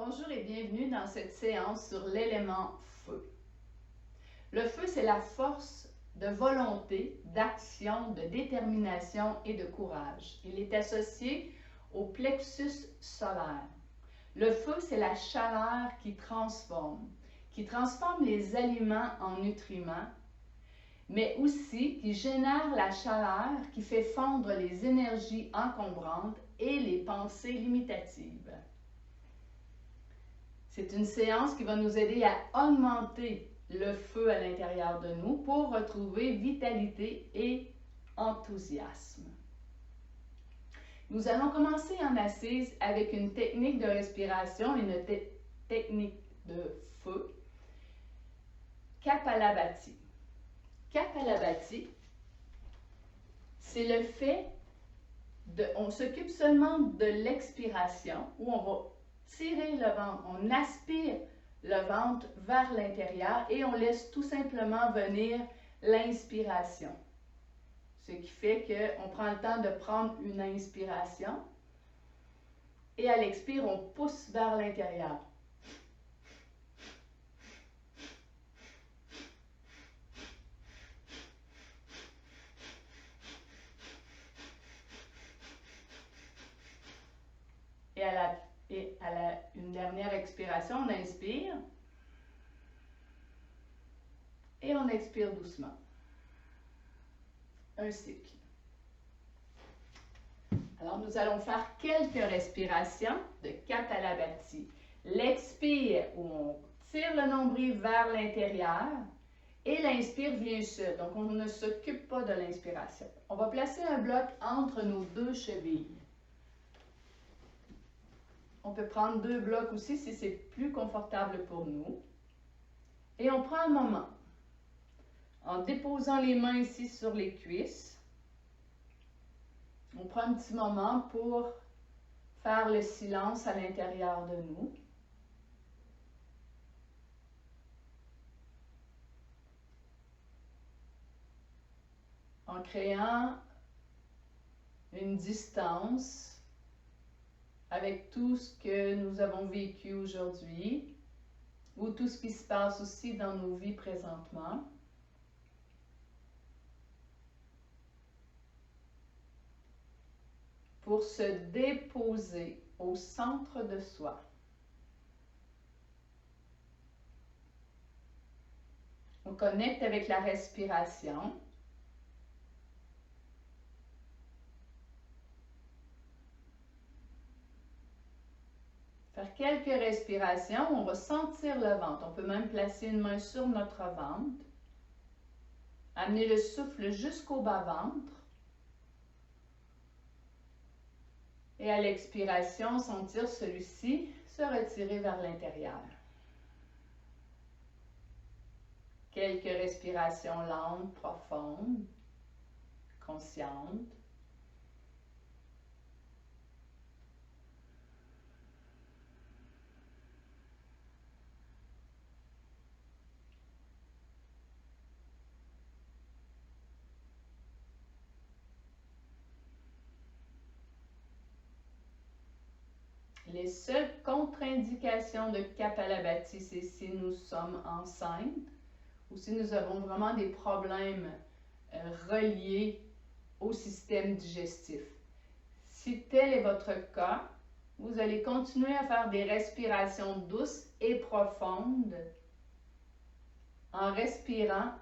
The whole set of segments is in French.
Bonjour et bienvenue dans cette séance sur l'élément feu. Le feu, c'est la force de volonté, d'action, de détermination et de courage. Il est associé au plexus solaire. Le feu, c'est la chaleur qui transforme les aliments en nutriments, mais aussi qui génère la chaleur qui fait fondre les énergies encombrantes et les pensées limitatives. C'est une séance qui va nous aider à augmenter le feu à l'intérieur de nous pour retrouver vitalité et enthousiasme. Nous allons commencer en assise avec une technique de respiration, une technique de feu, Kapalabhati. Kapalabhati, c'est le fait on s'occupe seulement de l'expiration où on va tirer le ventre, on aspire le ventre vers l'intérieur et on laisse tout simplement venir l'inspiration. Ce qui fait qu'on prend le temps de prendre une inspiration et à l'expire, on pousse vers l'intérieur. Et une dernière expiration, on inspire et on expire doucement. Un cycle. Alors, nous allons faire quelques respirations de Kapalabhati. L'expire, où on tire le nombril vers l'intérieur, et l'inspire vient seul. Donc, on ne s'occupe pas de l'inspiration. On va placer un bloc entre nos deux chevilles. On peut prendre deux blocs aussi si c'est plus confortable pour nous. Et on prend un moment en déposant les mains ici sur les cuisses. On prend un petit moment pour faire le silence à l'intérieur de nous. En créant une distance avec tout ce que nous avons vécu aujourd'hui ou tout ce qui se passe aussi dans nos vies présentement. Pour se déposer au centre de soi. On connecte avec la respiration. Faire quelques respirations, on va sentir le ventre. On peut même placer une main sur notre ventre. Amener le souffle jusqu'au bas-ventre. Et à l'expiration, sentir celui-ci se retirer vers l'intérieur. Quelques respirations lentes, profondes, conscientes. Les seules contre-indications de Kapalabhati, c'est si nous sommes enceintes ou si nous avons vraiment des problèmes reliés au système digestif. Si tel est votre cas, vous allez continuer à faire des respirations douces et profondes en respirant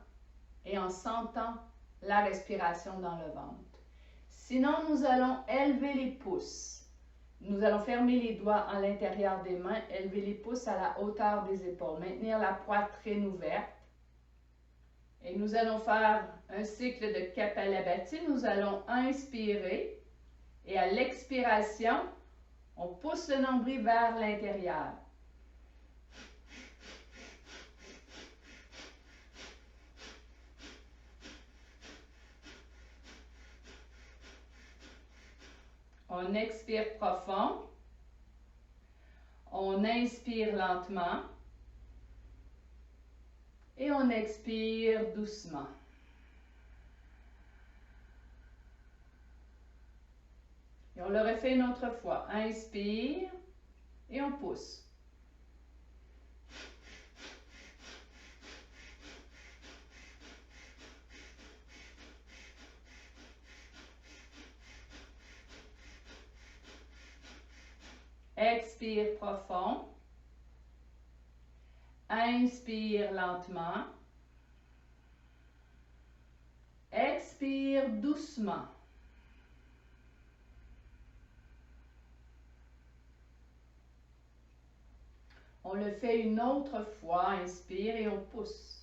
et en sentant la respiration dans le ventre. Sinon, nous allons élever les pouces. Nous allons fermer les doigts à l'intérieur des mains, élever les pouces à la hauteur des épaules, maintenir la poitrine ouverte. Et nous allons faire un cycle de Kapalabhati. Nous allons inspirer et à l'expiration, on pousse le nombril vers l'intérieur. On expire profond. On inspire lentement. Et on expire doucement. Et on le refait une autre fois. Inspire et on pousse. Expire profond. Inspire lentement. Expire doucement. On le fait une autre fois. Inspire et on pousse.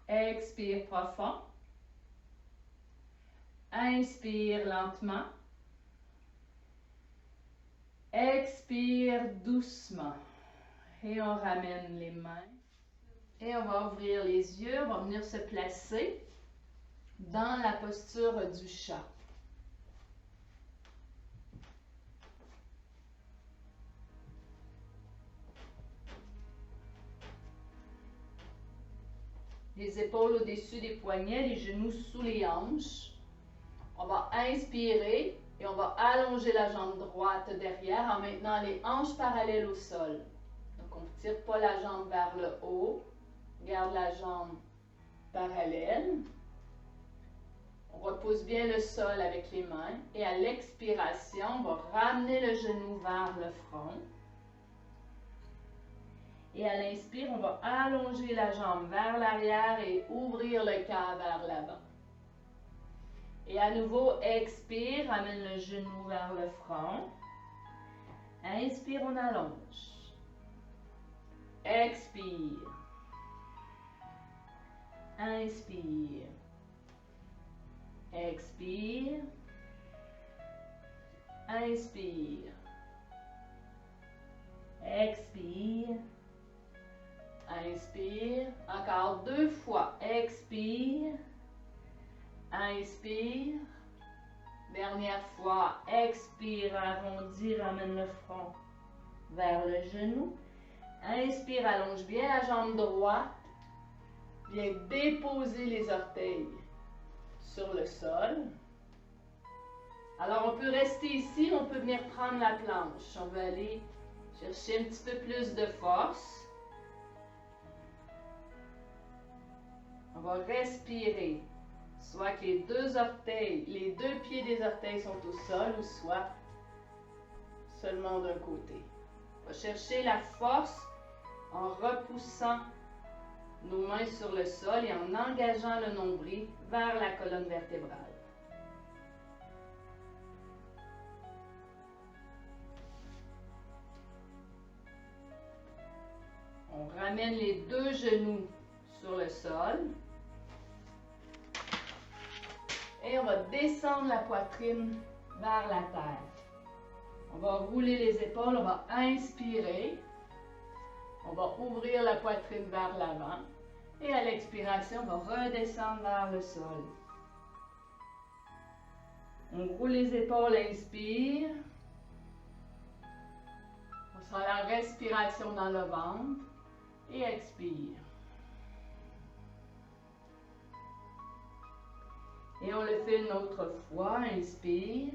Expire profond. Inspire lentement. Expire doucement. Et on ramène les mains. Et on va ouvrir les yeux. On va venir se placer dans la posture du chat. Les épaules au-dessus des poignets, les genoux sous les hanches. On va inspirer et on va allonger la jambe droite derrière en maintenant les hanches parallèles au sol. Donc on ne tire pas la jambe vers le haut. Garde la jambe parallèle. On repousse bien le sol avec les mains. Et à l'expiration, on va ramener le genou vers le front. Et à l'inspire, on va allonger la jambe vers l'arrière et ouvrir le cœur vers l'avant. Et à nouveau, expire, ramène le genou vers le front. Inspire, on allonge. Expire. Inspire. Expire. Inspire. Expire. Inspire. Encore 2 fois. Expire. Inspire. Dernière fois. Expire, arrondis, ramène le front vers le genou. Inspire, allonge bien la jambe droite. Viens déposer les orteils sur le sol. Alors, on peut rester ici, on peut venir prendre la planche. On va aller chercher un petit peu plus de force. On va respirer. Soit que les 2 orteils, les 2 pieds des orteils sont au sol ou soit seulement d'un côté. On va chercher la force en repoussant nos mains sur le sol et en engageant le nombril vers la colonne vertébrale. On ramène les 2 genoux sur le sol. Et on va descendre la poitrine vers la terre. On va rouler les épaules, on va inspirer. On va ouvrir la poitrine vers l'avant. Et à l'expiration, on va redescendre vers le sol. On roule les épaules, inspire. On sent la respiration dans le ventre. Et expire. Et on le fait une autre fois. Inspire.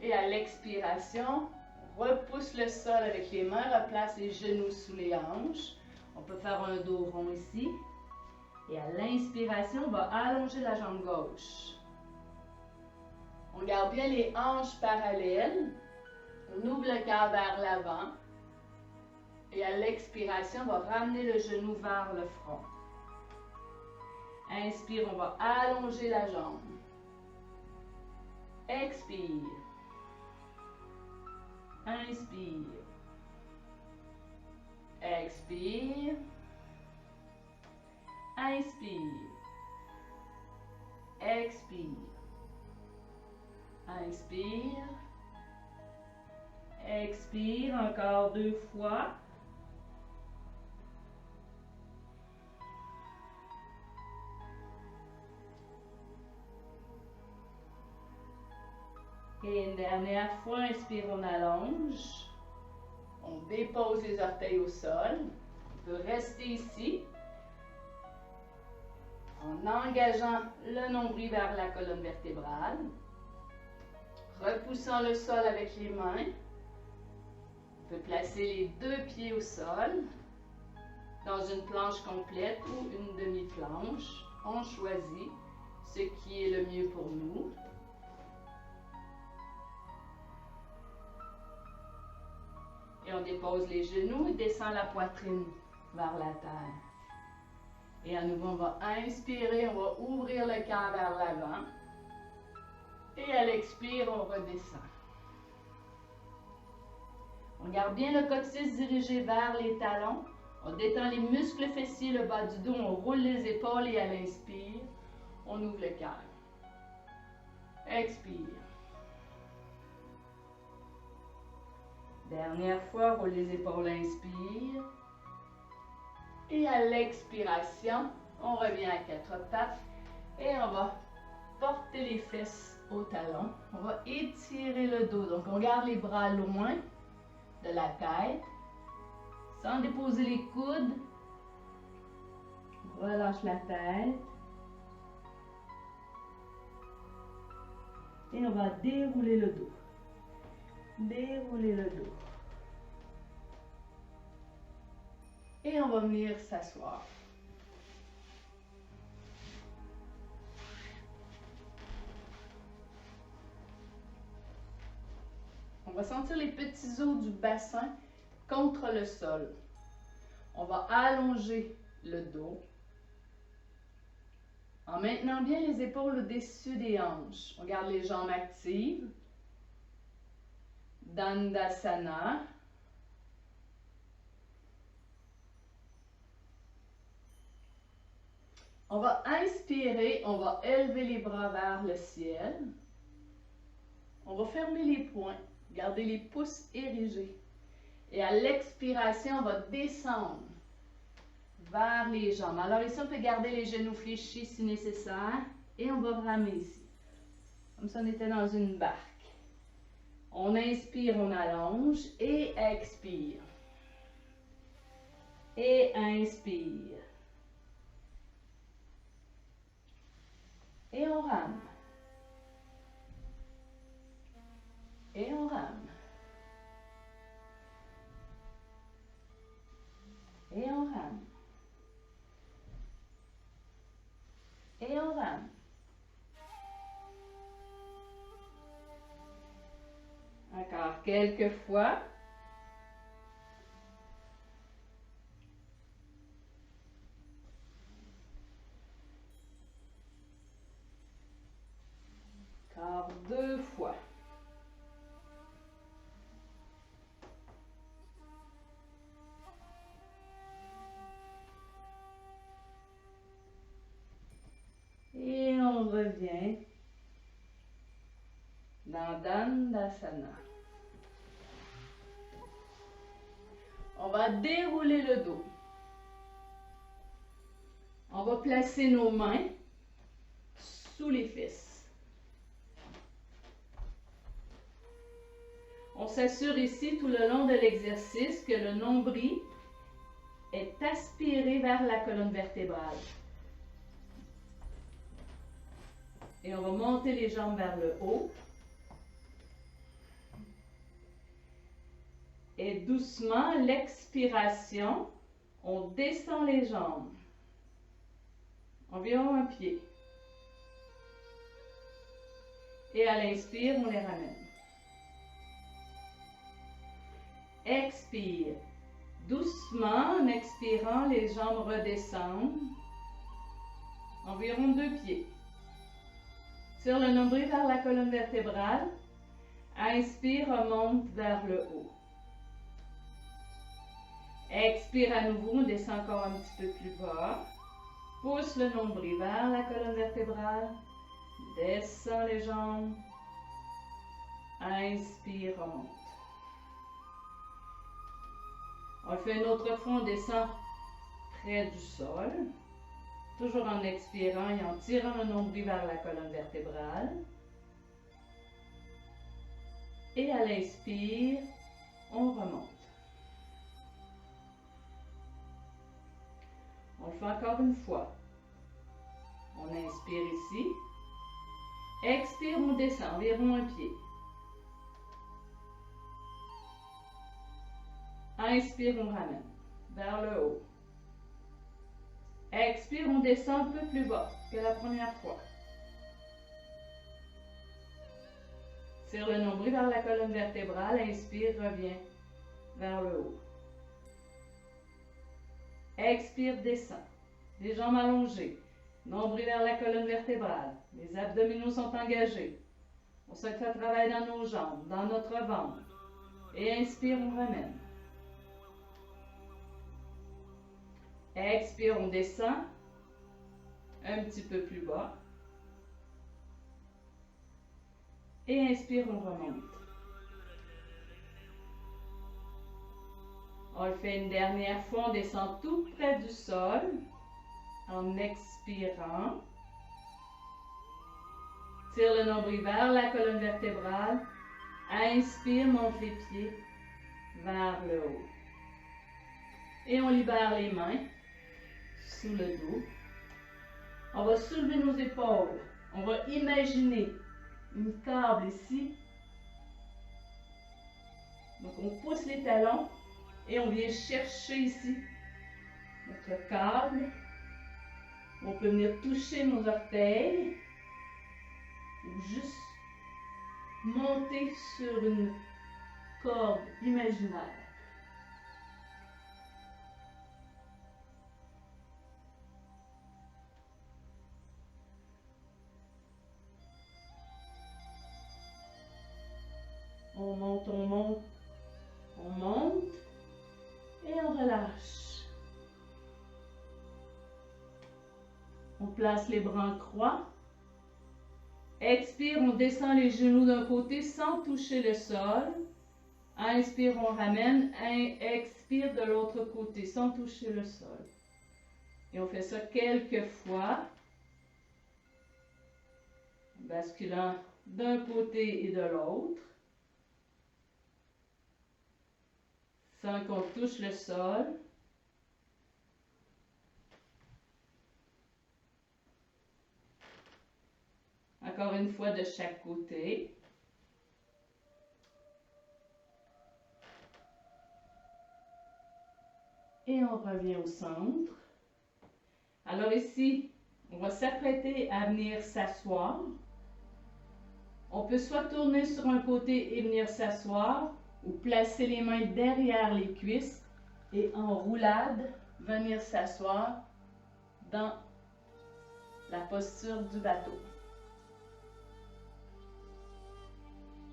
Et à l'expiration, on repousse le sol avec les mains, replace les genoux sous les hanches. On peut faire un dos rond ici. Et à l'inspiration, on va allonger la jambe gauche. On garde bien les hanches parallèles. On ouvre le cœur vers l'avant. Et à l'expiration, on va ramener le genou vers le front. Inspire, on va allonger la jambe. Expire. Inspire. Expire. Inspire. Expire. Inspire. Expire encore 2 fois. Et une dernière fois, inspire, on allonge. On dépose les orteils au sol. On peut rester ici. En engageant le nombril vers la colonne vertébrale, repoussant le sol avec les mains. On peut placer les deux pieds au sol, dans une planche complète ou une demi-planche. On choisit ce qui est le mieux pour nous. Et on dépose les genoux et descend la poitrine vers la terre. Et à nouveau, on va inspirer, on va ouvrir le cœur vers l'avant. Et à l'expire, on redescend. On garde bien le coccyx dirigé vers les talons. On détend les muscles fessiers, le bas du dos, on roule les épaules et à l'inspire, on ouvre le cœur. Expire. Dernière fois, roule les épaules, inspire. Et à l'expiration, on revient à quatre pattes et on va porter les fesses au talon. On va étirer le dos. Donc, on garde les bras loin de la tête, sans déposer les coudes. Relâche la tête. Et on va dérouler le dos. Dérouler le dos. Et on va venir s'asseoir. On va sentir les petits os du bassin contre le sol. On va allonger le dos en maintenant bien les épaules au-dessus des hanches. On garde les jambes actives. Dandasana. On va inspirer, on va élever les bras vers le ciel. On va fermer les poings, garder les pouces érigés. Et à l'expiration, on va descendre vers les jambes. Alors ici, on peut garder les genoux fléchis si nécessaire. Et on va ramer ici. Comme si on était dans une barque. On inspire, on allonge et expire. Et inspire. Et on rame. Et on rame. Et on rame. Et on rame. Encore quelques fois. Encore 2 fois. Et on revient dans Dandasana. On va dérouler le dos. On va placer nos mains sous les fesses. On s'assure ici tout le long de l'exercice que le nombril est aspiré vers la colonne vertébrale. Et on va monter les jambes vers le haut. Et doucement, l'expiration, on descend les jambes. Environ un pied. Et à l'inspire, on les ramène. Expire. Doucement, en expirant, les jambes redescendent. Environ 2 pieds. Tire le nombril vers la colonne vertébrale. Inspire, remonte vers le haut. Expire à nouveau, on descend encore un petit peu plus bas. Pousse le nombril vers la colonne vertébrale. Descend les jambes. Inspire, remonte. On le fait une autre fois, on descend près du sol. Toujours en expirant et en tirant le nombril vers la colonne vertébrale. Et à l'inspire, on remonte. On le fait encore une fois. On inspire ici. Expire, on descend environ un pied. Inspire, on ramène vers le haut. Expire, on descend un peu plus bas que la première fois. Tire le nombril vers la colonne vertébrale. Inspire, reviens vers le haut. Expire, descend. Les jambes allongées. Nombril vers la colonne vertébrale. Les abdominaux sont engagés. On sent que ça travaille dans nos jambes, dans notre ventre. Et inspire, on ramène. Expire, on descend. Un petit peu plus bas. Et inspire, on remonte. On le fait une dernière fois. On descend tout près du sol. En expirant. Tire le nombril vers la colonne vertébrale. Inspire, monte les pieds vers le haut. Et on libère les mains sous le dos. On va soulever nos épaules. On va imaginer une câble ici. Donc on pousse les talons et on vient chercher ici notre câble. On peut venir toucher nos orteils ou juste monter sur une corde imaginaire. On monte, on monte, on monte et on relâche. On place les bras en croix. Expire, on descend les genoux d'un côté sans toucher le sol. Inspire, on ramène. Expire de l'autre côté sans toucher le sol. Et on fait ça quelques fois. Basculant d'un côté et de l'autre. Sans qu'on touche le sol. Encore une fois de chaque côté. Et on revient au centre. Alors ici, on va s'apprêter à venir s'asseoir. On peut soit tourner sur un côté et venir s'asseoir, ou placer les mains derrière les cuisses et en roulade, venir s'asseoir dans la posture du bateau.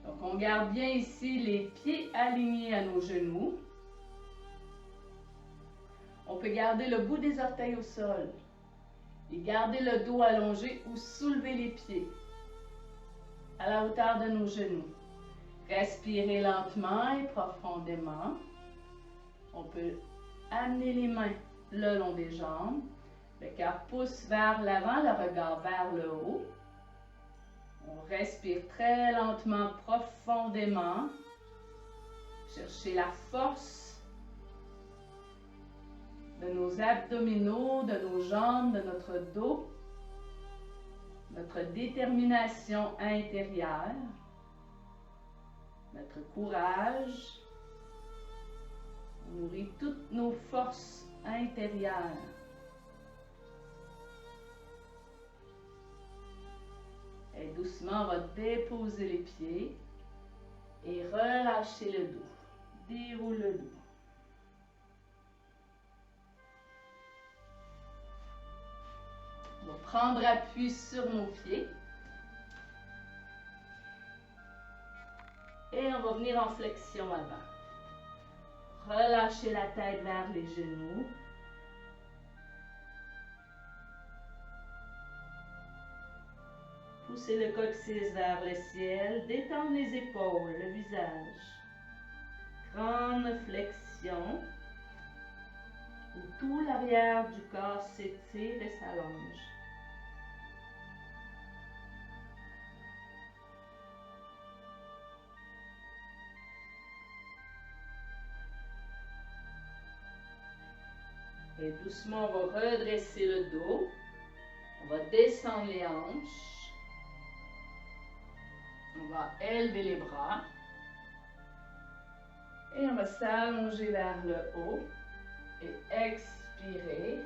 Donc on garde bien ici les pieds alignés à nos genoux. On peut garder le bout des orteils au sol et garder le dos allongé ou soulever les pieds à la hauteur de nos genoux. Respirez lentement et profondément. On peut amener les mains le long des jambes. Le cœur pousse vers l'avant, le regard vers le haut. On respire très lentement, profondément. Cherchez la force de nos abdominaux, de nos jambes, de notre dos. Notre détermination intérieure. Notre courage. On nourrit toutes nos forces intérieures. Et doucement, on va déposer les pieds et relâcher le dos. Déroule le dos. On va prendre appui sur nos pieds. Et on va venir en flexion avant. Relâchez la tête vers les genoux. Poussez le coccyx vers le ciel. Détendre les épaules, le visage. Grande flexion. Où tout l'arrière du corps s'étire et s'allonge. Et doucement, on va redresser le dos. On va descendre les hanches. On va élever les bras. Et on va s'allonger vers le haut. Et expirer.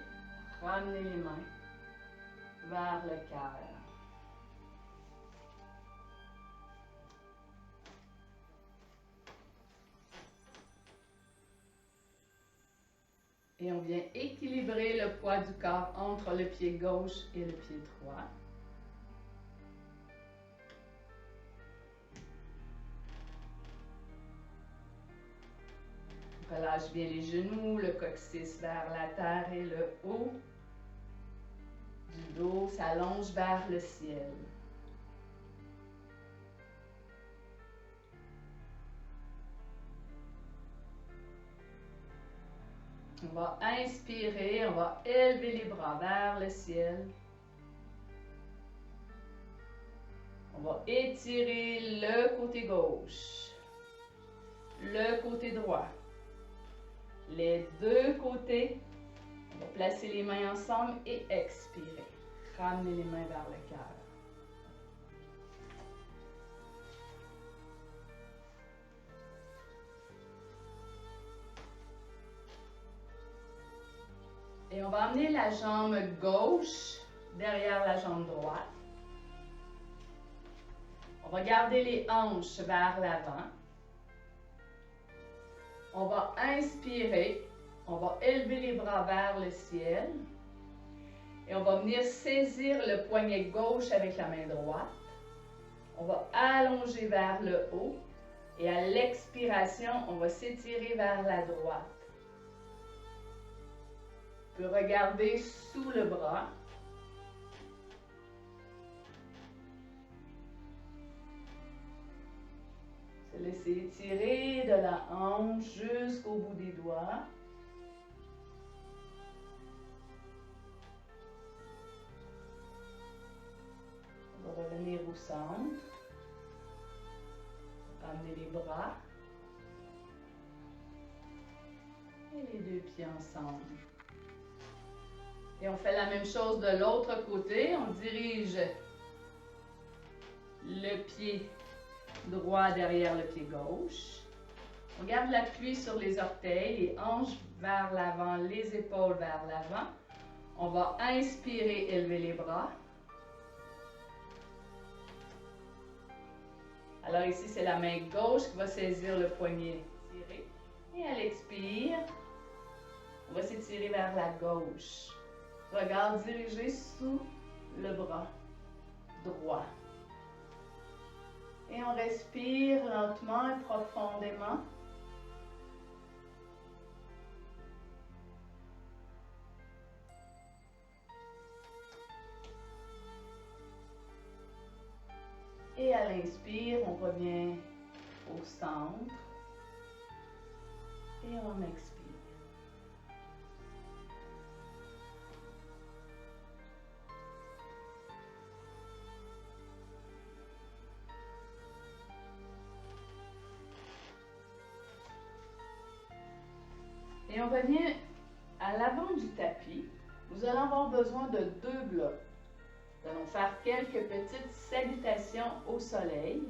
Ramener les mains vers le cœur. Et on vient équilibrer le poids du corps entre le pied gauche et le pied droit. Relâche bien les genoux, le coccyx vers la terre et le haut du dos s'allonge vers le ciel. On va inspirer, on va élever les bras vers le ciel. On va étirer le côté gauche, le côté droit, les deux côtés. On va placer les mains ensemble et expirer. Ramener les mains vers le cœur. Et on va amener la jambe gauche derrière la jambe droite. On va garder les hanches vers l'avant. On va inspirer. On va élever les bras vers le ciel. Et on va venir saisir le poignet gauche avec la main droite. On va allonger vers le haut. Et à l'expiration, on va s'étirer vers la droite. On peut regarder sous le bras. Se laisser étirer de la hanche jusqu'au bout des doigts. On va revenir au centre. Ramener les bras. Et les deux pieds ensemble. Et on fait la même chose de l'autre côté. On dirige le pied droit derrière le pied gauche. On garde l'appui sur les orteils, les hanches vers l'avant, les épaules vers l'avant. On va inspirer, élever les bras. Alors ici, c'est la main gauche qui va saisir le poignet. Et à l'expire, on va s'étirer vers la gauche. Regard dirigé sous le bras droit. Et on respire lentement et profondément. Et à l'inspire, on revient au centre. Et on expire. Et on revient à l'avant du tapis. Nous allons avoir besoin de 2 blocs. Nous allons faire quelques petites salutations au soleil.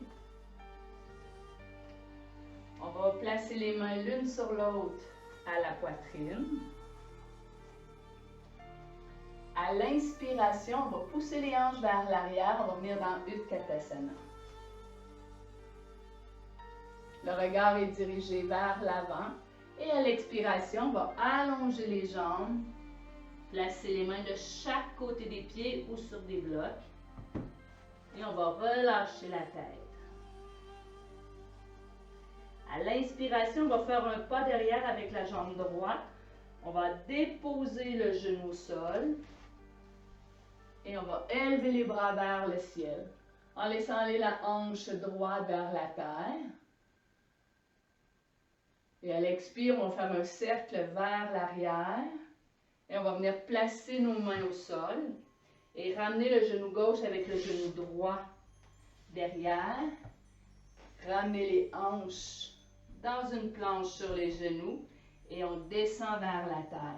On va placer les mains l'une sur l'autre à la poitrine. À l'inspiration, on va pousser les hanches vers l'arrière. On va venir dans Utkatasana. Le regard est dirigé vers l'avant. Et à l'expiration, on va allonger les jambes, placer les mains de chaque côté des pieds ou sur des blocs. Et on va relâcher la tête. À l'inspiration, on va faire un pas derrière avec la jambe droite. On va déposer le genou au sol. Et on va élever les bras vers le ciel, en laissant aller la hanche droite vers la terre. Et à l'expire, on va faire un cercle vers l'arrière. Et on va venir placer nos mains au sol. Et ramener le genou gauche avec le genou droit derrière. Ramener les hanches dans une planche sur les genoux. Et on descend vers la terre.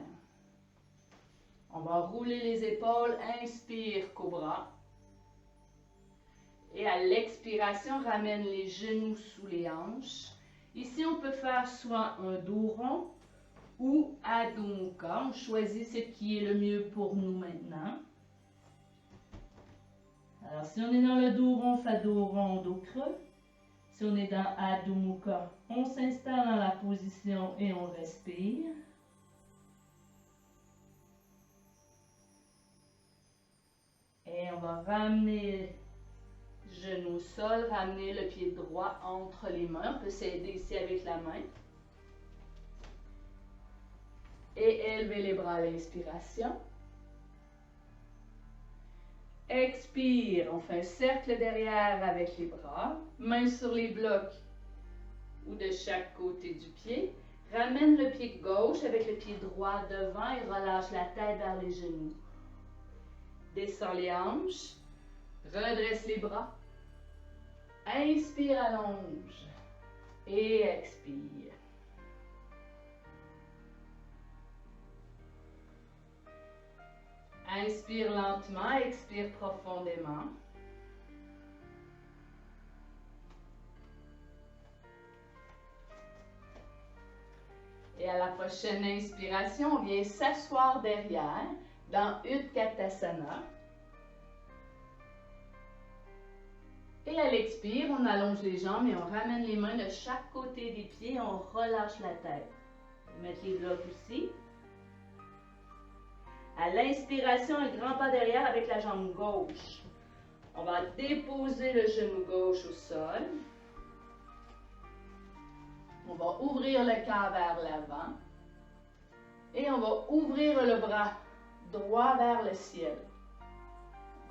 On va rouler les épaules, inspire, cobra. Et à l'expiration, ramène les genoux sous les hanches. Ici, on peut faire soit un dos rond ou Adho Mukha. On choisit ce qui est le mieux pour nous maintenant. Alors, si on est dans le dos rond, on fait dos rond, dos creux. Si on est dans Adho Mukha, on s'installe dans la position et on respire. Et on va ramener genou au sol, ramener le pied droit entre les mains. On peut s'aider ici avec la main. Et élever les bras à l'inspiration. Expire, on fait un cercle derrière avec les bras. Mains sur les blocs ou de chaque côté du pied. Ramène le pied gauche avec le pied droit devant et relâche la tête vers les genoux. Descends les hanches. Redresse les bras. Inspire, allonge. Et expire. Inspire lentement, expire profondément. Et à la prochaine inspiration, on vient s'asseoir derrière dans Utkatasana. Et à l'expire, on allonge les jambes et on ramène les mains de chaque côté des pieds et on relâche la tête. On va mettre les blocs aussi. À l'inspiration, un grand pas derrière avec la jambe gauche. On va déposer le genou gauche au sol. On va ouvrir le cœur vers l'avant. Et on va ouvrir le bras droit vers le ciel.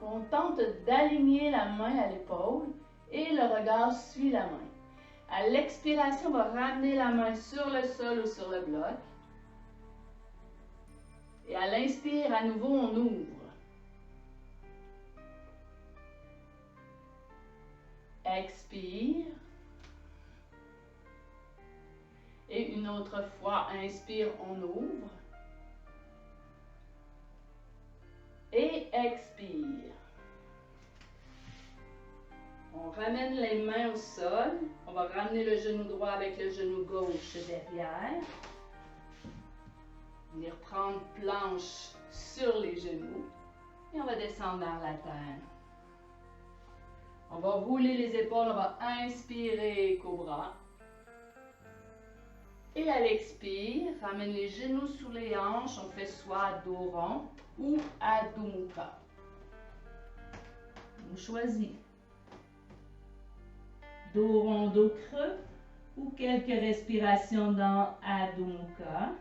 On tente d'aligner la main à l'épaule et le regard suit la main. À l'expiration, on va ramener la main sur le sol ou sur le bloc. Et à l'inspire, à nouveau, on ouvre. Expire. Et une autre fois, inspire, on ouvre. Et expire. On ramène les mains au sol. On va ramener le genou droit avec le genou gauche derrière. Venir prendre planche sur les genoux. Et on va descendre vers la terre. On va rouler les épaules. On va inspirer, cobra. Et à l'expire, ramène les genoux sous les hanches. On fait soit dos rond ou Adho Mukha. On choisit. Dos rond, dos creux ou quelques respirations dans Adho Mukha.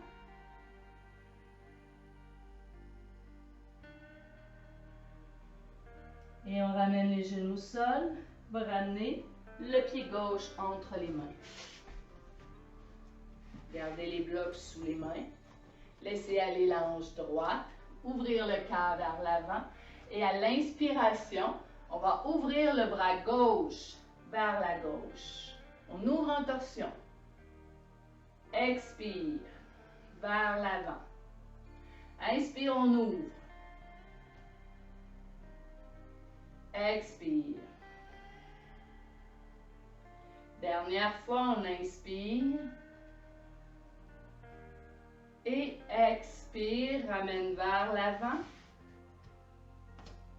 Et on ramène les genoux au sol. On va ramener le pied gauche entre les mains. Gardez les blocs sous les mains. Laissez aller la hanche droite. Ouvrir le cœur vers l'avant. Et à l'inspiration, on va ouvrir le bras gauche vers la gauche. On ouvre en torsion. Expire. Vers l'avant. Inspire, on ouvre. Expire. Dernière fois, on inspire. Et expire, ramène vers l'avant.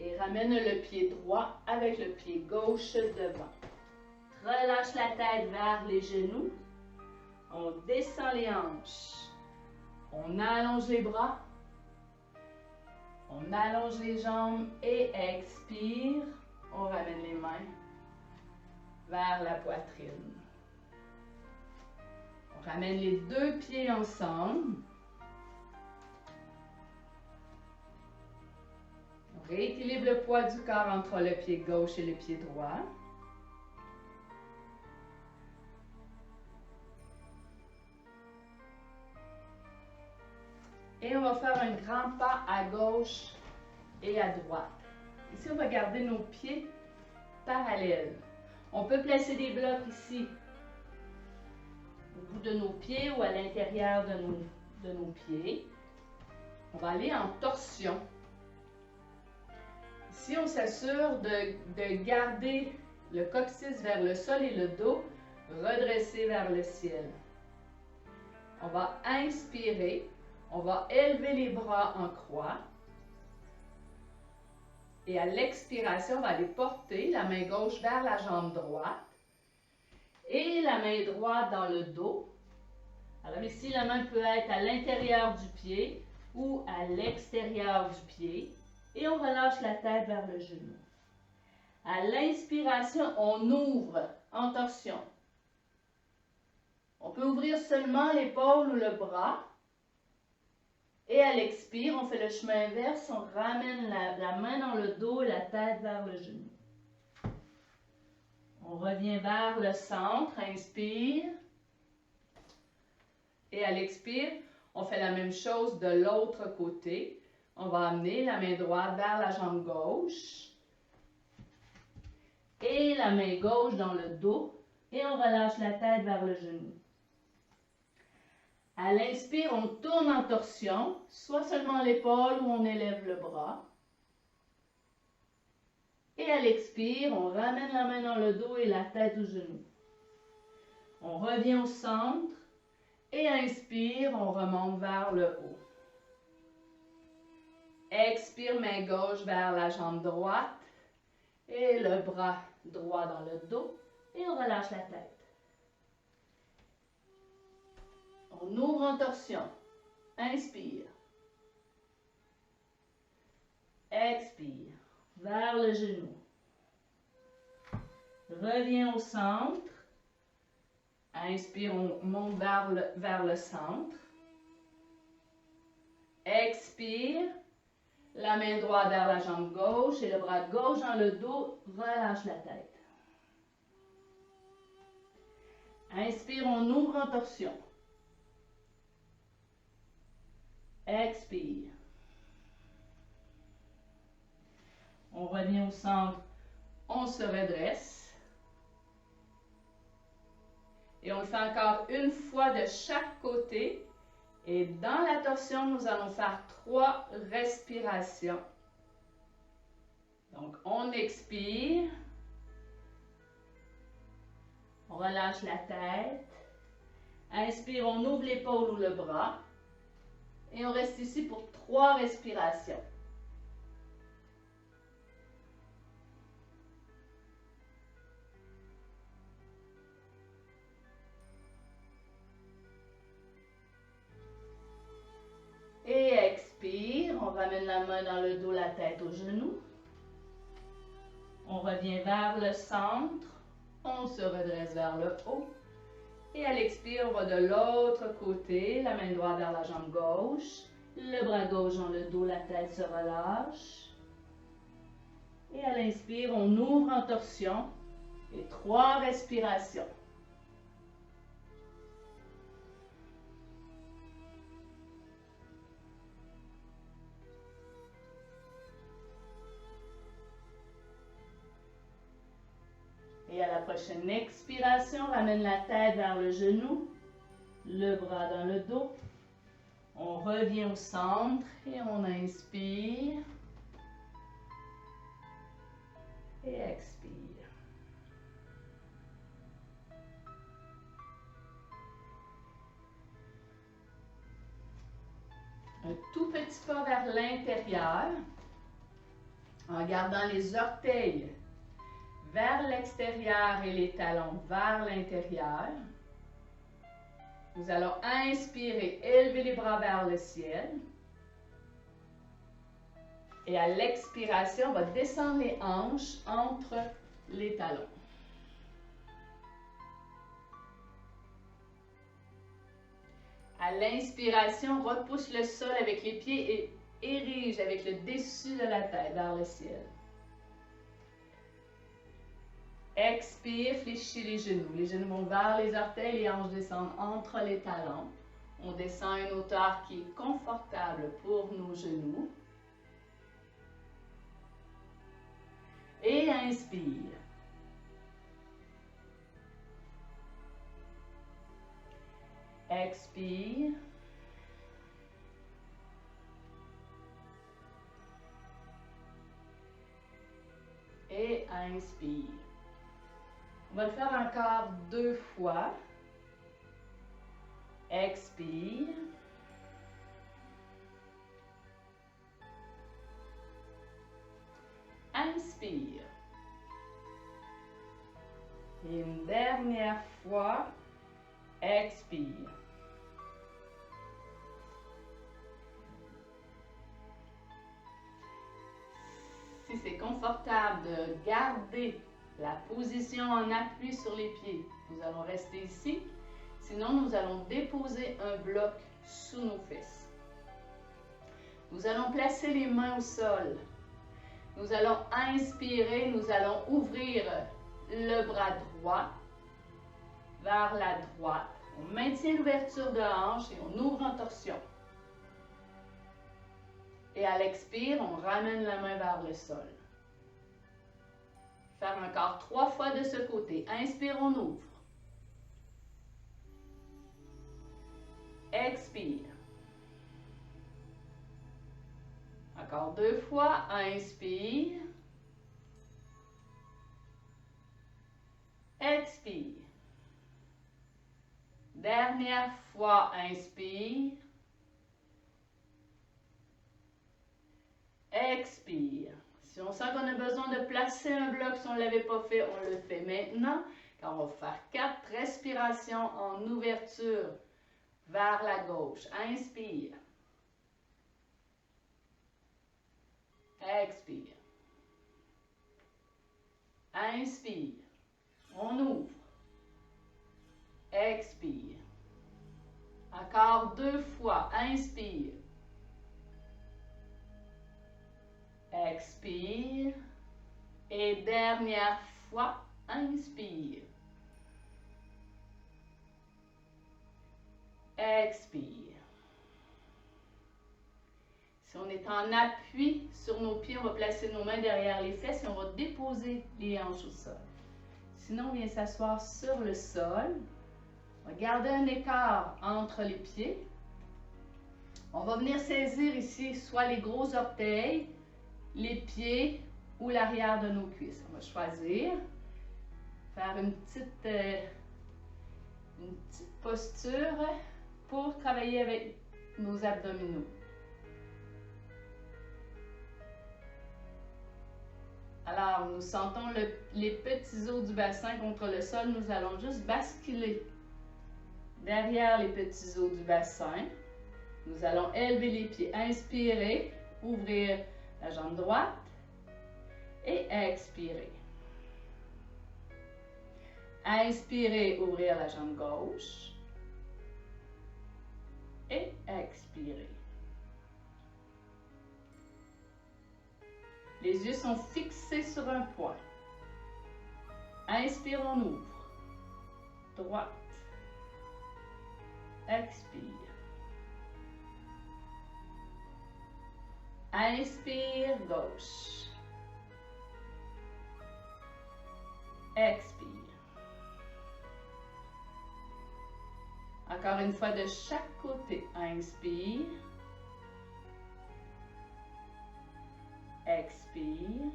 Et ramène le pied droit avec le pied gauche devant. Relâche la tête vers les genoux. On descend les hanches. On allonge les bras. On allonge les jambes et expire. On ramène les mains vers la poitrine. On ramène les deux pieds ensemble. On rééquilibre le poids du corps entre le pied gauche et le pied droit. Et on va faire un grand pas à gauche et à droite. Ici, on va garder nos pieds parallèles. On peut placer des blocs ici, au bout de nos pieds ou à l'intérieur de nos pieds. On va aller en torsion. Ici, on s'assure de garder le coccyx vers le sol et le dos redressé vers le ciel. On va inspirer. On va élever les bras en croix. Et à l'expiration, on va aller porter la main gauche vers la jambe droite et la main droite dans le dos. Alors ici, la main peut être à l'intérieur du pied ou à l'extérieur du pied. Et on relâche la tête vers le genou. À l'inspiration, on ouvre en torsion. On peut ouvrir seulement l'épaule ou le bras. Et à l'expire, on fait le chemin inverse, on ramène la main dans le dos et la tête vers le genou. On revient vers le centre, inspire. Et à l'expire, on fait la même chose de l'autre côté. On va amener la main droite vers la jambe gauche. Et la main gauche dans le dos. Et on relâche la tête vers le genou. À l'inspire, on tourne en torsion, soit seulement l'épaule ou on élève le bras. Et à l'expire, on ramène la main dans le dos et la tête au genou. On revient au centre et inspire, on remonte vers le haut. Expire, main gauche vers la jambe droite et le bras droit dans le dos et on relâche la tête. On ouvre en torsion. Inspire. Expire. Vers le genou. Reviens au centre. Inspire, on monte vers le centre. Expire. La main droite vers la jambe gauche et le bras gauche dans le dos. Relâche la tête. Inspire, on ouvre en torsion. Expire. On revient au centre. On se redresse. Et on le fait encore une fois de chaque côté. Et dans la torsion, nous allons faire 3 respirations. Donc, on expire. On relâche la tête. Inspire, on ouvre l'épaule ou le bras. Et on reste ici pour 3 respirations. Et expire, on ramène la main dans le dos, la tête au genou. On revient vers le centre. On se redresse vers le haut. Et à l'expire, on va de l'autre côté, la main droite vers la jambe gauche, le bras gauche dans le dos, la tête se relâche. Et à l'inspire, on ouvre en torsion et 3 respirations. Et à la prochaine expiration, ramène la tête vers le genou, le bras dans le dos. On revient au centre et on inspire et expire. Un tout petit pas vers l'intérieur en gardant les orteils vers l'extérieur et les talons vers l'intérieur. Nous allons inspirer, élever les bras vers le ciel. Et à l'expiration, on va descendre les hanches entre les talons. À l'inspiration, repousse le sol avec les pieds et érige avec le dessus de la tête vers le ciel. Expire, fléchis les genoux. Les genoux vont vers les orteils, les hanches descendent entre les talons. On descend à une hauteur qui est confortable pour nos genoux. Et inspire. Expire. inspire. On va le faire encore 2 fois. Expire. Inspire. Et une dernière fois. Expire. Si c'est confortable de garder la position en appui sur les pieds, nous allons rester ici. Sinon, nous allons déposer un bloc sous nos fesses. Nous allons placer les mains au sol. Nous allons inspirer, nous allons ouvrir le bras droit vers la droite. On maintient l'ouverture de hanche et on ouvre en torsion. Et à l'expire, on ramène la main vers le sol. Faire encore 3 fois de ce côté. Inspire, on ouvre. Expire. Encore 2 fois. Inspire. Expire. Dernière fois. Inspire. Expire. Si on sent qu'on a besoin de placer un bloc, si on ne l'avait pas fait, on le fait maintenant. Car on va faire 4 respirations en ouverture vers la gauche. Inspire. Expire. Inspire. On ouvre. Expire. Encore 2 fois. Inspire. Expire. Et dernière fois. Inspire. Expire. Si on est en appui sur nos pieds, on va placer nos mains derrière les fesses et on va déposer les hanches au sol. Sinon, on vient s'asseoir sur le sol. On va garder un écart entre les pieds. On va venir saisir ici soit les gros orteils, les pieds ou l'arrière de nos cuisses. On va choisir, faire une petite posture pour travailler avec nos abdominaux. Alors, nous sentons les petits os du bassin contre le sol. Nous allons juste basculer derrière les petits os du bassin. Nous allons élever les pieds. Inspirer, ouvrir la jambe droite et expirer. Inspirer, ouvrir la jambe gauche et expirer. Les yeux sont fixés sur un point. Inspire, on ouvre. Droite. Expire. Inspire, gauche. Expire. Encore une fois de chaque côté. Inspire. Expire.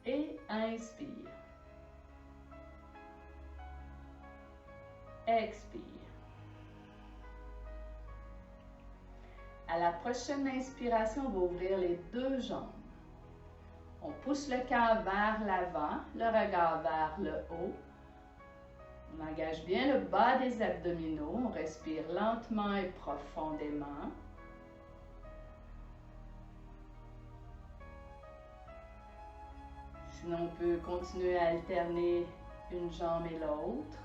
Et inspire. Expire. À la prochaine inspiration, on va ouvrir les 2 jambes. On pousse le cœur vers l'avant, le regard vers le haut. On engage bien le bas des abdominaux. On respire lentement et profondément. Sinon, on peut continuer à alterner une jambe et l'autre.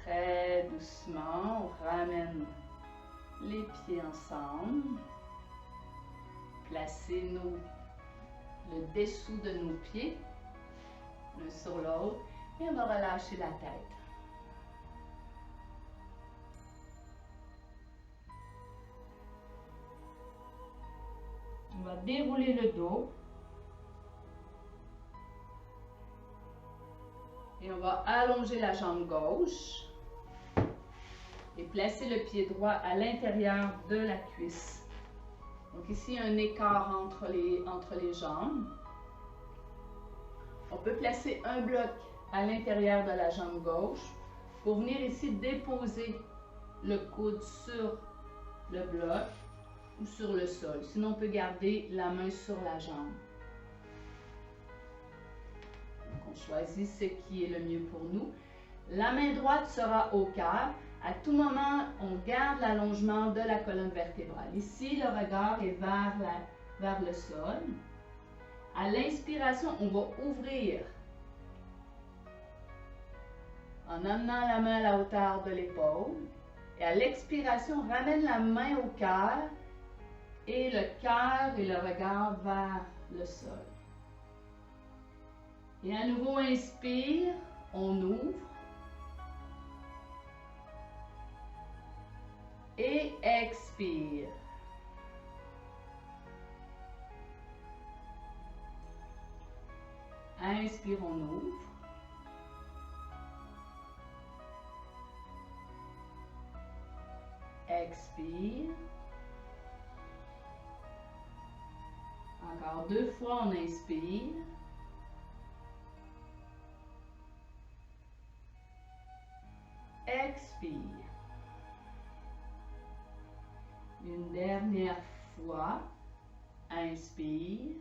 Très doucement, on ramène les pieds ensemble. Placez le dessous de nos pieds, l'un sur l'autre, et on va relâcher la tête. On va dérouler le dos. Et on va allonger la jambe gauche. Et placez le pied droit à l'intérieur de la cuisse. Donc ici, un écart entre les jambes. On peut placer un bloc à l'intérieur de la jambe gauche pour venir ici déposer le coude sur le bloc ou sur le sol. Sinon, on peut garder la main sur la jambe. Donc, on choisit ce qui est le mieux pour nous. La main droite sera au cœur. À tout moment, on garde l'allongement de la colonne vertébrale. Ici, le regard est vers le sol. À l'inspiration, on va ouvrir en amenant la main à la hauteur de l'épaule. Et à l'expiration, on ramène la main au cœur et le cœur et le regard vers le sol. Et à nouveau, inspire, on ouvre. Et expire. Inspire, on ouvre. Expire. Encore 2 fois, on inspire. Expire. Une dernière fois, inspire.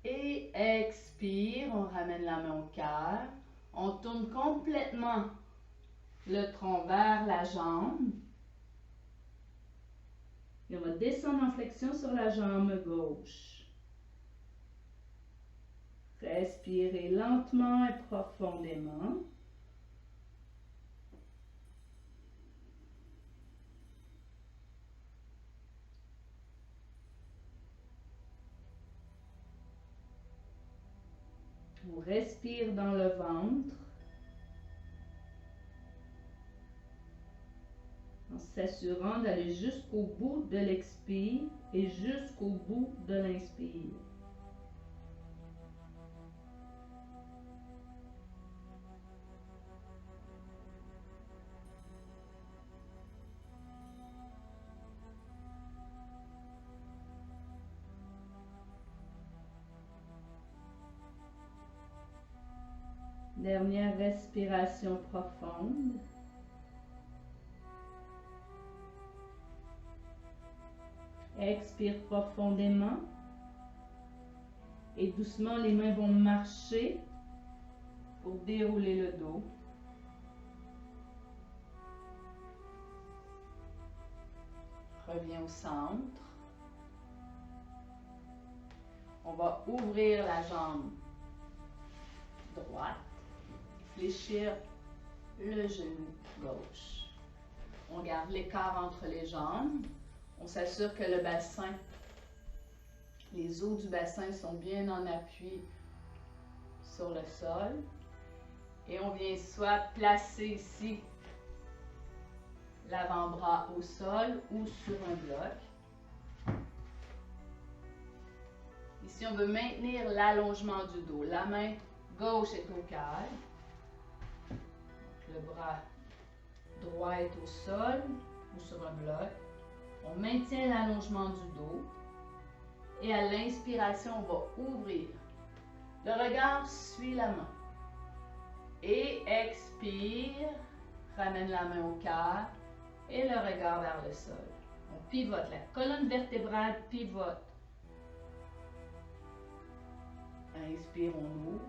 Et expire, on ramène la main au cœur. On tourne complètement le tronc vers la jambe. Et on va descendre en flexion sur la jambe gauche. Respirez lentement et profondément. On respire dans le ventre. En s'assurant d'aller jusqu'au bout de l'expire et jusqu'au bout de l'inspire. Dernière respiration profonde. Expire profondément. Et doucement, les mains vont marcher pour dérouler le dos. Reviens au centre. On va ouvrir la jambe droite. Fléchir le genou gauche. On garde l'écart entre les jambes. On s'assure que le bassin, les os du bassin sont bien en appui sur le sol. Et on vient soit placer ici l'avant-bras au sol ou sur un bloc. Ici, on veut maintenir l'allongement du dos. La main gauche est au cœur. Le bras droit est au sol ou sur un bloc. On maintient l'allongement du dos. Et à l'inspiration, on va ouvrir. Le regard suit la main. Et expire. Ramène la main au cœur. Et le regard vers le sol. On pivote. La colonne vertébrale pivote. Inspire, on ouvre.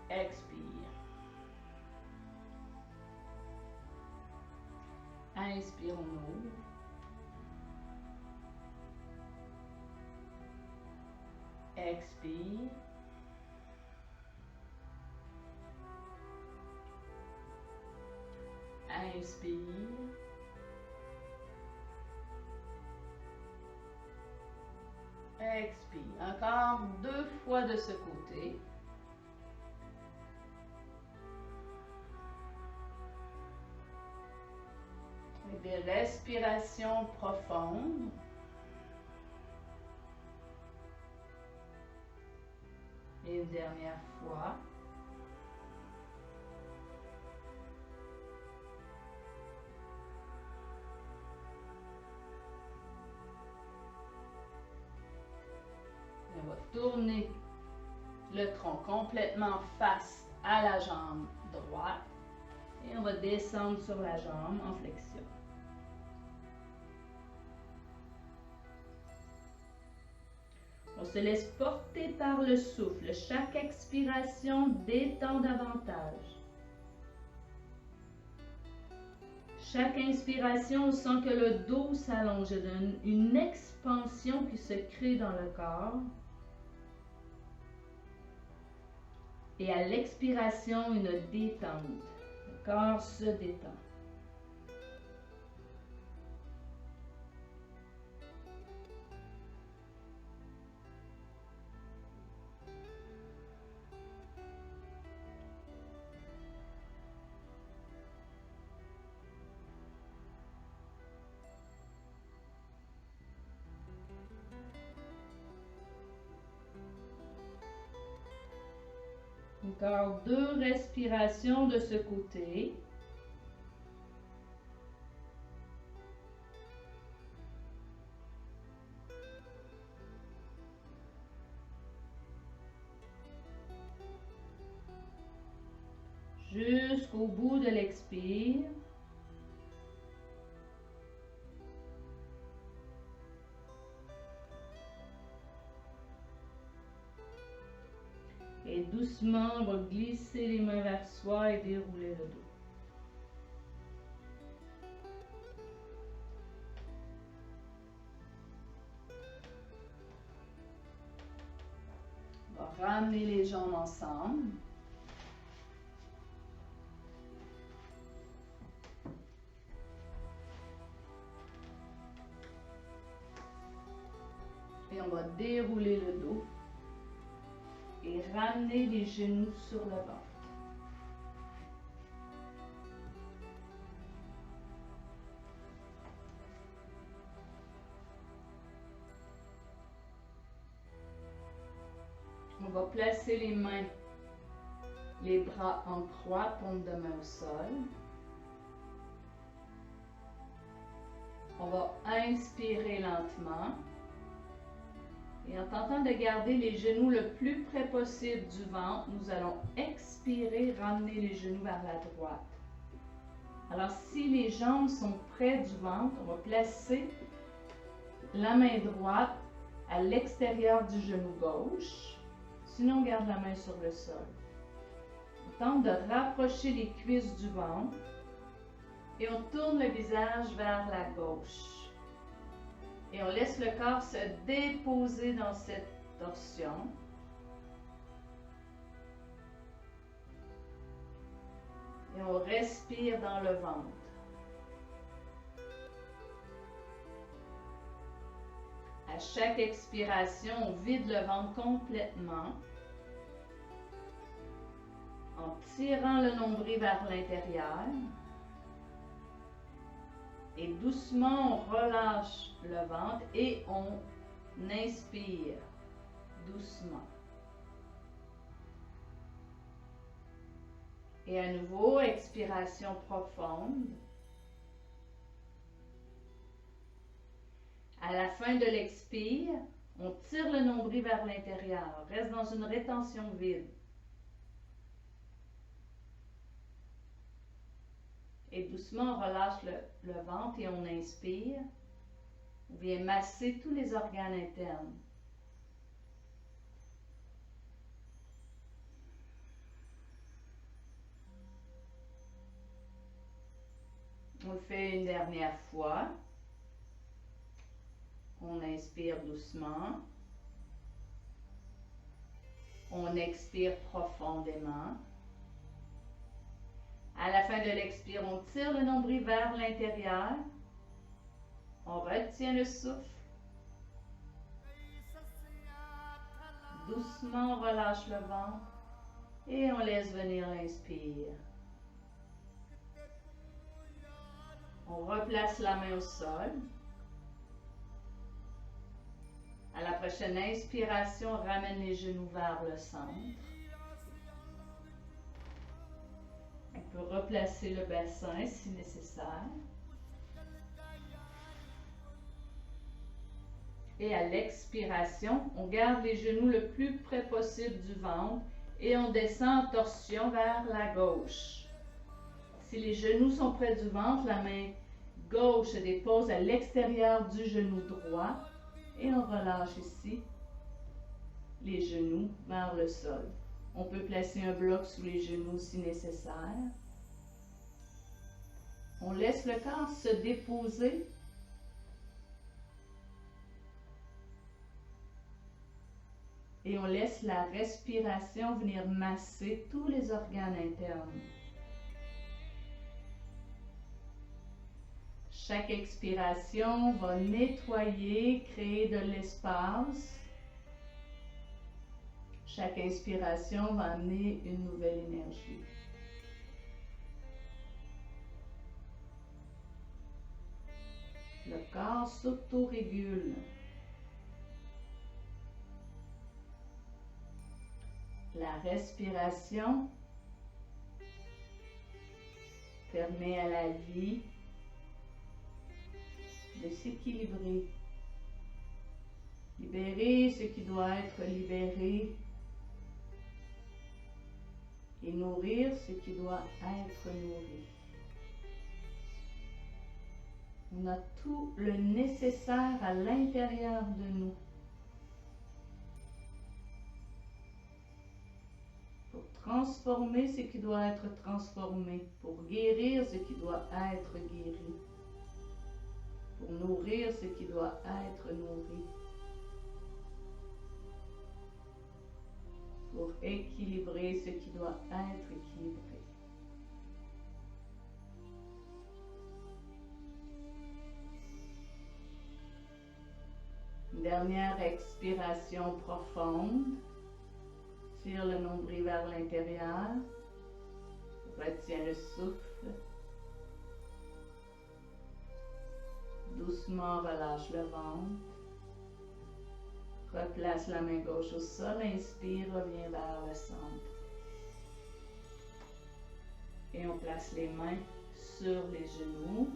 Expire. Inspire, on ouvre. Expire. Inspire. Expire. Encore 2 fois de ce côté. Des respirations profondes. Et une dernière fois. tourner le tronc complètement face à la jambe droite. Et on va descendre sur la jambe en flexion. On se laisse porter par le souffle. Chaque expiration détend davantage. Chaque inspiration, on sent que le dos s'allonge, il y a une expansion qui se crée dans le corps. Et à l'expiration, une détente. Le corps se détend. Encore 2 respirations de ce côté. Jusqu'au bout de l'expire. Et doucement, on va glisser les mains vers soi et dérouler le dos. On va ramener les jambes ensemble. Et on va dérouler le dos. Et ramener les genoux sur le ventre. On va placer les mains, les bras en croix, paume de main au sol. On va inspirer lentement. Et en tentant de garder les genoux le plus près possible du ventre, nous allons expirer, ramener les genoux vers la droite. Alors, si les jambes sont près du ventre, on va placer la main droite à l'extérieur du genou gauche. Sinon, on garde la main sur le sol. On tente de rapprocher les cuisses du ventre et on tourne le visage vers la gauche. Et on laisse le corps se déposer dans cette torsion. Et on respire dans le ventre. À chaque expiration, on vide le ventre complètement. En tirant le nombril vers l'intérieur. Et doucement, on relâche le ventre et on inspire doucement. Et à nouveau, expiration profonde. À la fin de l'expire, on tire le nombril vers l'intérieur. On reste dans une rétention vide. Et doucement, on relâche le ventre et on inspire. On vient masser tous les organes internes. On le fait une dernière fois. On inspire doucement. On expire profondément. À la fin de l'expire, on tire le nombril vers l'intérieur. On retient le souffle. Doucement, on relâche le ventre et on laisse venir l'inspire. On replace la main au sol. À la prochaine inspiration, on ramène les genoux vers le centre. On peut replacer le bassin si nécessaire. Et à l'expiration, on garde les genoux le plus près possible du ventre et on descend en torsion vers la gauche. Si les genoux sont près du ventre, la main gauche se dépose à l'extérieur du genou droit et on relâche ici les genoux vers le sol. On peut placer un bloc sous les genoux si nécessaire. On laisse le corps se déposer. Et on laisse la respiration venir masser tous les organes internes. Chaque expiration va nettoyer, créer de l'espace. Chaque inspiration va amener une nouvelle énergie. Le corps s'autorégule. La respiration permet à la vie de s'équilibrer. Libérer ce qui doit être libéré et nourrir ce qui doit être nourri. On a tout le nécessaire à l'intérieur de nous pour transformer ce qui doit être transformé, pour guérir ce qui doit être guéri, pour nourrir ce qui doit être nourri, pour équilibrer ce qui doit être équilibré. Une dernière expiration profonde. Tire le nombril vers l'intérieur. Retiens le souffle. Doucement relâche le ventre. Replace la main gauche au sol. Inspire, reviens vers le centre. Et on place les mains sur les genoux.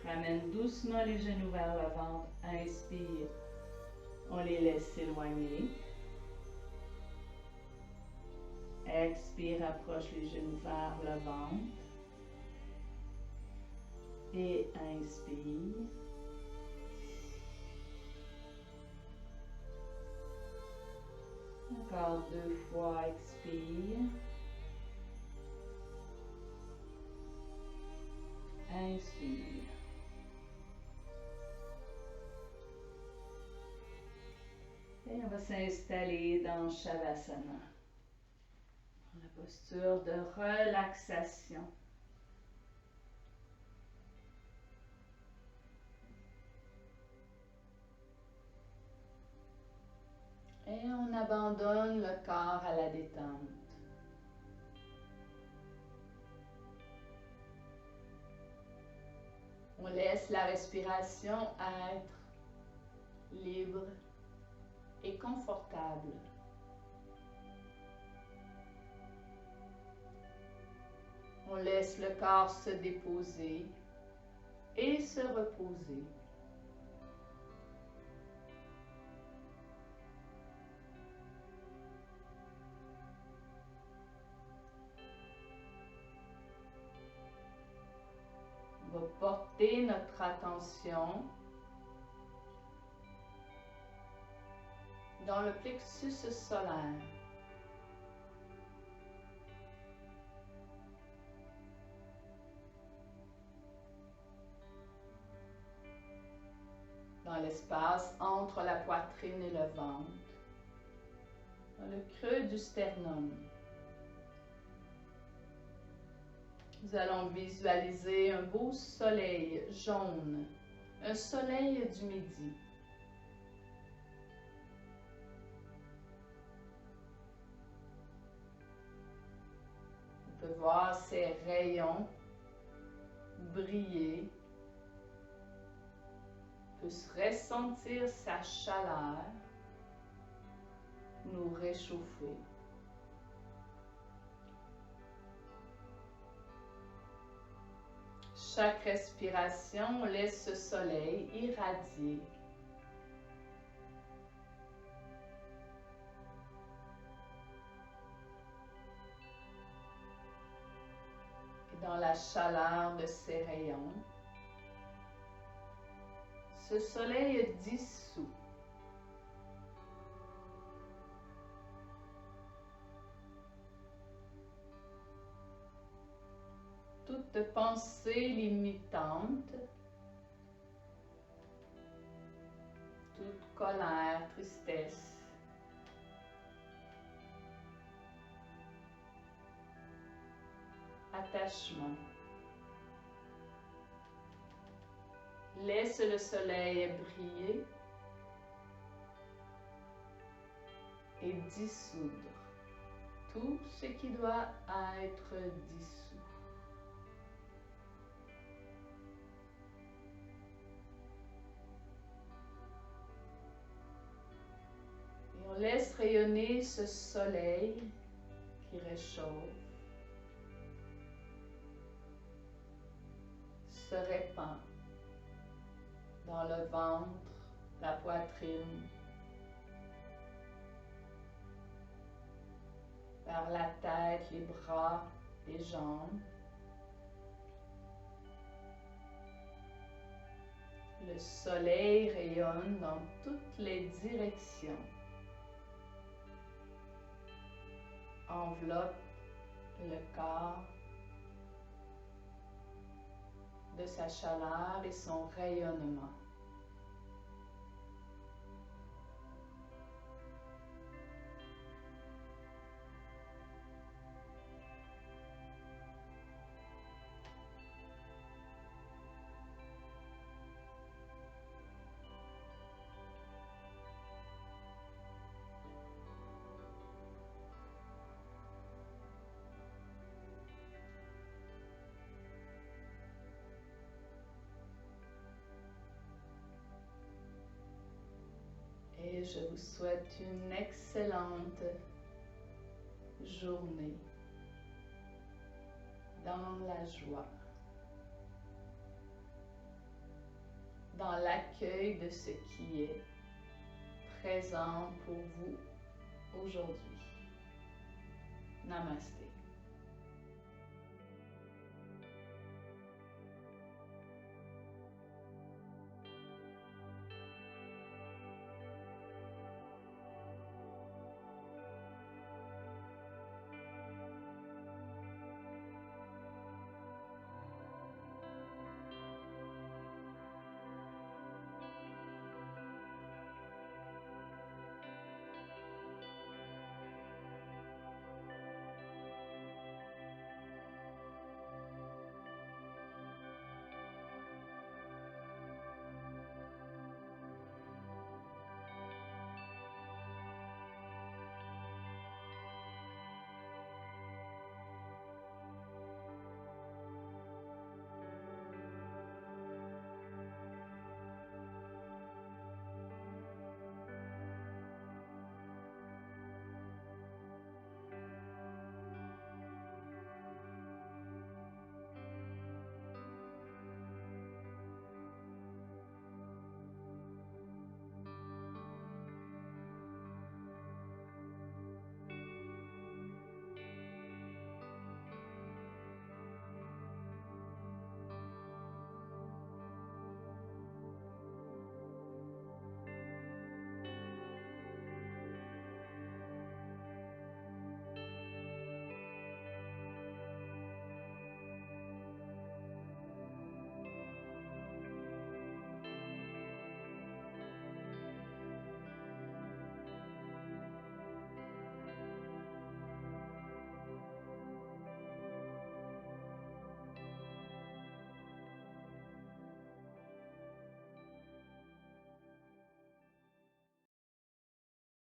Ramène doucement les genoux vers le ventre. Inspire. On les laisse s'éloigner. Expire, approche les genoux vers le ventre. Et inspire. Encore 2 fois, expire. Inspire. Et on va s'installer dans Shavasana. La posture de relaxation. Et on abandonne le corps à la détente. On laisse la respiration être libre et confortable. On laisse le corps se déposer et se reposer. On va porter notre attention dans le plexus solaire. Dans l'espace entre la poitrine et le ventre, dans le creux du sternum. Nous allons visualiser un beau soleil jaune, un soleil du midi. On peut voir ses rayons briller. On peut se ressentir sa chaleur nous réchauffer. Chaque respiration laisse ce soleil irradier la chaleur de ses rayons. Ce soleil est dissous. Toute pensée limitante, toute colère, tristesse, attachement. Laisse le soleil briller et dissoudre tout ce qui doit être dissous. Et on laisse rayonner ce soleil qui réchauffe, se répand dans le ventre, la poitrine, vers la tête, les bras, les jambes. Le soleil rayonne dans toutes les directions. Enveloppe le corps de sa chaleur et son rayonnement. Et je vous souhaite une excellente journée dans la joie, dans l'accueil de ce qui est présent pour vous aujourd'hui. Namasté.